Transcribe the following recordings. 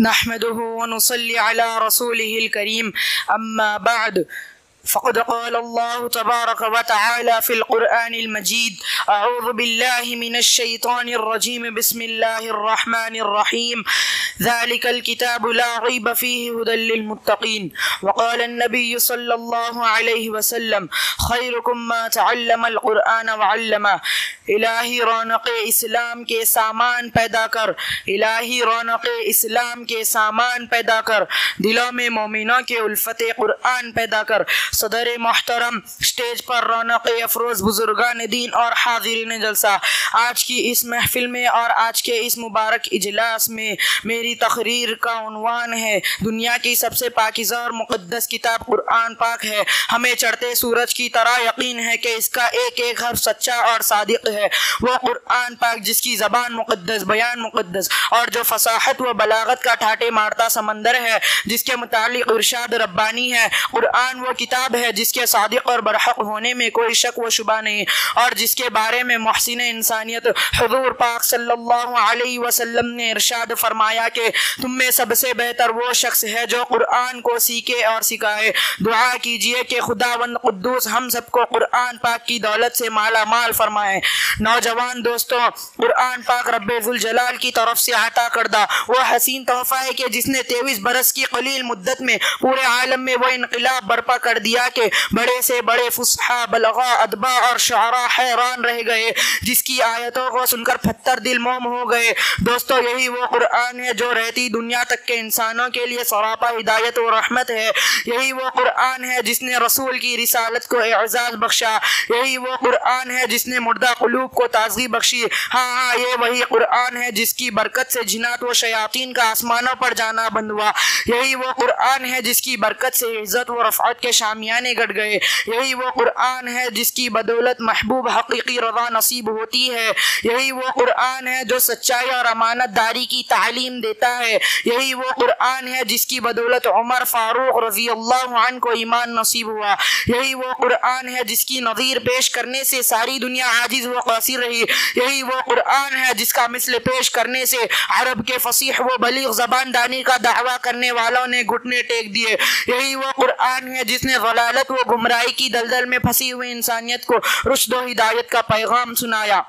نحمده ونصلي على رسوله الكريم أما بعد فقد قال الله تبارك وتعالى في القرآن المجيد أعوذ بالله من الشيطان الرجيم بسم الله الرحمن الرحيم ذلك الكتاب لا ريب فيه هدى للمتقين وقال النبي صلى الله عليه وسلم خيركم ما تعلم القرآن وعلمه الہی رونق اسلام کے سامان پیدا کر، الہی رونق اسلام کے سامان پیدا کر، دلوں میں مومنوں کے الفت قرآن پیدا کر۔ صدر محترم، اسٹیج پر رونق افروز بزرگان دین اور حاضرین جلسہ، آج کی اس محفل میں اور آج کے اس مبارک اجلاس میں میری تقریر کا عنوان ہے دنیا کی سب سے پاکیزہ اور مقدس کتاب قرآن پاک ہے۔ ہمیں چڑھتے سورج کی طرح یقین ہے کہ اس کا ایک ایک حرف سچا اور صادق ہے۔ وہ قرآن پاک جس کی زبان مقدس، بیان مقدس اور جو فصاحت و بلاغت کا ٹھاٹے مارتا سمندر ہے، جس کے متعلق ارشاد ربانی ہے۔ قرآن وہ کتاب ہے جس کے صادق اور برحق ہونے میں کوئی شک و شبہ نہیں، اور جس کے بارے میں محسن انسانیت حضور پاک صلی اللہ علیہ وسلم نے ارشاد فرمایا کہ تم میں سب سے بہتر وہ شخص ہے جو قرآن کو سیکھے اور سکھائے۔ دعا کیجئے کہ خداوند قدوس ہم سب کو قرآن پاک کی دولت سے مالا مال فرمائے۔ نوجوان دوستوں، قرآن پاک رب ذوالجلال کی طرف سے عطا کردہ وہ حسین تحفہ ہے کہ جس نے 23 برس کی قلیل مدت میں پورے عالم میں وہ انقلاب برپا کر دیا کہ بڑے سے بڑے فصحاء، بلغاء، ادباء اور شعراء حیران رہ گئے، جس کی آیتوں کو سن کر پتھر دل موم ہو گئے۔ دوستو، یہی وہ قرآن ہے جو رہتی دنیا تک کے انسانوں کے لیے سراپا ہدایت و رحمت ہے۔ یہی وہ قرآن ہے جس نے رسول کی رسالت کو اعزاز بخشا۔ یہی وہ قرآن ہے جس نے مردہ قلوب کو تازگی بخشی۔ ہاں، یہ وہی قرآن ہے جس کی برکت سے جنات و شیاطین کا آسمانوں پر جانا بند ہوا۔ یہی وہ قرآن ہے جس کی برکت سے عزت و رفعت کے شامیانے گڑ گئے۔ یہی وہ قرآن ہے جس کی بدولت محبوب حقیقی رضا نصیب ہوتی ہے۔ یہی وہ قرآن ہے جو سچائی اور امانت داری کی تعلیم دیتا ہے۔ یہی وہ قرآن ہے جس کی بدولت عمر فاروق رضی اللہ عنہ کو ایمان نصیب ہوا۔ یہی وہ قرآن ہے جس کی نظیر پیش کرنے سے ساری دنیا عاجز و قاصر رہی۔ یہی وہ قرآن ہے جس کا مثل پیش کرنے سے عرب کے فصیح و بلیغ زبان دانی کا دعویٰ کرنے والوں نے گھٹنے ٹیک دیے۔ یہی وہ قرآن ہے جس نے ضلالت و گمراہی کی دلدل میں پھنسی ہوئی انسانیت کو رشد و ہدایت کا پیغام سنایا۔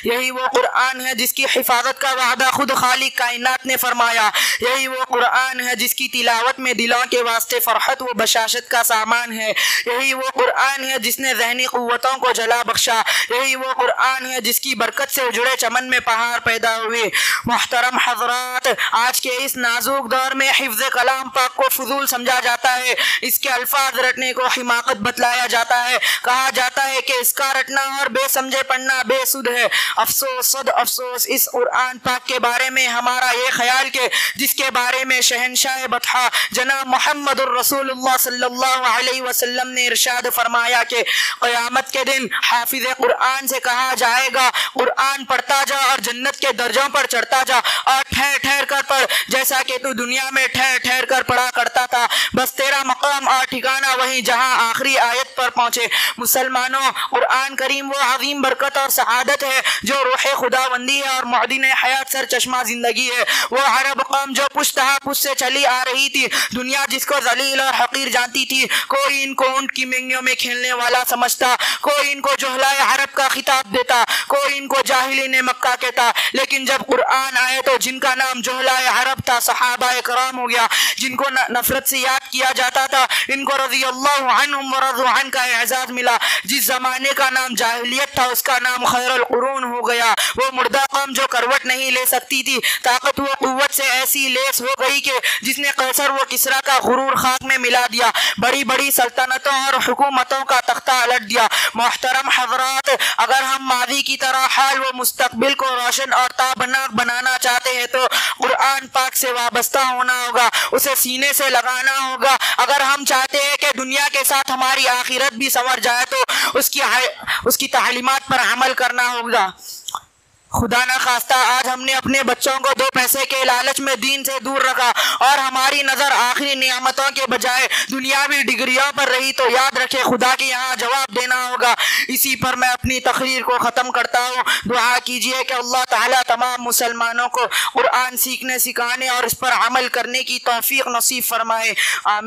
یہی وہ قرآن ہے جس کی حفاظت کا وعدہ خود خالق کائنات نے فرمایا۔ یہی وہ قرآن ہے جس کی تلاوت میں دلوں کے واسطے فرحت و بشاشت کا سامان ہے۔ یہی وہ قرآن ہے جس نے ذہنی قوتوں کو جلا بخشا۔ یہی وہ قرآن ہے جس کی برکت سے اجڑے چمن میں پہاڑ پیدا ہوئے۔ محترم حضرات، آج کے اس نازک دور میں حفظ کلام پاک کو فضول سمجھا جاتا ہے۔ اس کے الفاظ رٹنے کو حماقت بتلایا جاتا ہے۔ کہا جاتا ہے کہ اس کا رٹنا اور بے سمجھے پڑھنا بے سود ہے۔ افسوس، صد افسوس اس قرآن پاک کے بارے میں ہمارا یہ خیال کہ جس کے بارے میں شہنشاہ بطحا جناب محمد الرسول اللہ صلی اللہ علیہ وسلم نے ارشاد فرمایا کہ قیامت کے دن حافظ قرآن سے کہا جائے گا قرآن پڑھتا جا اور جنت کے درجوں پر چڑھتا جا اور ٹھہر ٹھہر کر پڑھ جیسا کہ تو دنیا میں ٹھہر ٹھہر کر پڑھا کرتا تھا، بس تیرا مقام اور ٹھکانہ وہیں جہاں آخری آیت پر پہنچے۔ مسلمانوں، قرآن کریم وہ عظیم برکت اور سعادت ہے جو روح خداوندی ہے اور معدن حیات سر چشمہ زندگی ہے۔ وہ عرب قوم جو پشت ہا پشت سے چلی آ رہی تھی، دنیا جس کو ذلیل اور حقیر جانتی تھی، کوئی ان کو اونٹ کی مینگنیوں میں کھیلنے والا سمجھتا، کوئی ان کو جہلائے عرب کا خطاب دیتا، کوئی ان کو جاہلین مکہ کہتا، لیکن جب قرآن آئے تو جن کا نام جہلائے عرب تھا صحابہ کرام ہو گیا، جن کو نفرت سے یاد کیا جاتا تھا، ان کو رضی اللہ عنہم ورضوا عنہ کا اعزاز ملا۔ جس زمانے کا نام جاہلیت تھا اس کا نام خیر القرون ہو گیا۔ وہ مردہ قوم جو کروٹ نہیں لے سکتی تھی، طاقت و قوت سے ایسی لیس ہو گئی کہ جس نے قیصر و کسریٰ کا غرور خاک میں ملا دیا، بڑی بڑی سلطنتوں اور حکومتوں کا تختہ الٹ دیا۔ محترم حضرات، اگر ہم ماضی کی طرح حال و مستقبل کو روشن اور تابناک بنانا چاہتے ہیں تو قرآن پاک سے وابستہ ہونا ہوگا، اسے سینے سے لگانا ہوگا۔ اگر ہم چاہتے ہیں کہ دنیا کے ساتھ ہماری آخرت بھی سنور جائے تو اس کی تعلیمات پر عمل کرنا ہوگا۔ خدا نہ خواستہ آج ہم نے اپنے بچوں کو 2 پیسے کے لالچ میں دین سے دور رکھا اور ہماری نظر آخری نعمتوں کے بجائے دنیاوی ڈگریوں پر رہی تو یاد رکھے خدا کے یہاں جواب دینا ہوگا۔ اسی پر میں اپنی تقریر کو ختم کرتا ہوں۔ دعا کیجئے کہ اللہ تعالیٰ تمام مسلمانوں کو قرآن سیکھنے، سکھانے اور اس پر عمل کرنے کی توفیق نصیب فرمائے، آمین۔